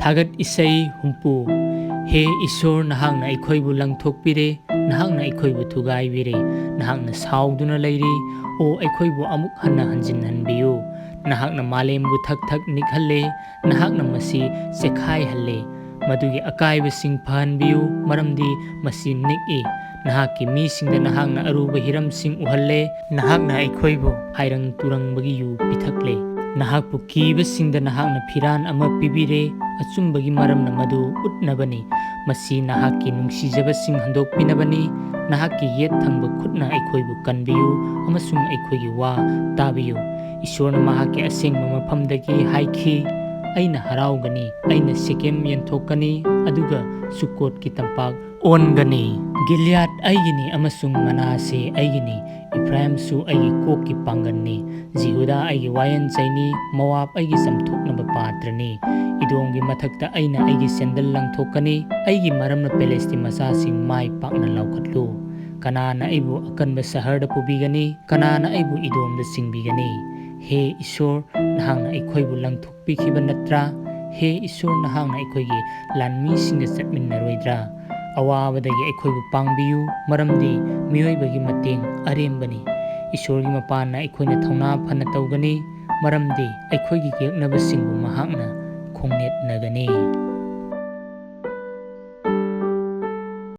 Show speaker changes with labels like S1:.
S1: थागत इसई हुंपू हे ईश्वर नहांगना अखोइबु लंगथोकपिरे नहांगना अखोइबु थुगाइबिरे नहांगना साउदुना Larry ओ अखोइबु अमुक हन्ना हंजिन हनबियु नहांगना मालेमबु थक थक निखल्ले नहांगना मसी सेखाइ हल्ले मदुगी अकाइबसिंग फहनबियु मरमदी मसी निकई नहाकी मीसिंगदा नहांगना अरुबा हिरमसिंग उहल्ले नहांगना अखोइबु हाइरंग तुरंगबगी यु पिथकले नहाकपु कीबसिंगदा नहांगना फिरान अमा पिबिरे अचुंबगी मरमना मदु उतनबनी मसी नहाकी नुंसीजबसिंग हंदोकपिनबनी नहाकी येत थंब खुदना अखोइबु कनबियु अमसुंग अखोइगी वा ताबियु ईश्वरना महाकी असेंगबा मफमदगी हाइखी अइना हराउगनी अइना सेकेम यंथोकनी अदुगा सुकोट की तंपाक ओनगनी गिलियाद अइगिनी अमसुंग मनासे अइगिनी इफ्राइमसु अइगी कोक की पांगननी जिहुदा अइगी वायन चैनी मवाब अइगी समथोकनबा पात्रनी इदोंगी मथक्ता अइना अइगी सेंदल लंगथोकनी अइगी मरमना पेलेस्ती मसासिंग माइ पाकना लौखटलु कनाना अइबु अकनबा शहरदा पुबिगनी कनाना अइबु इदोमदा सिंबिगनी हे ईश्वर नहांगना अखोइबु लंगथोकपिखिबा नत्रा हे ईश्वर नहांगना अखोइगी लानमीसिंगदा चटमिन्नरोइद्रा अवाबदगी अखोइबु पांगबियु मरमदी मियोइबगी मतेंग अरेमबनी ईश्वरगी मपाना अखोइना थौना फना तौगनी मरमदी अखोइगी येकनबसिंगबु महांगना खोंगनेतनगनी।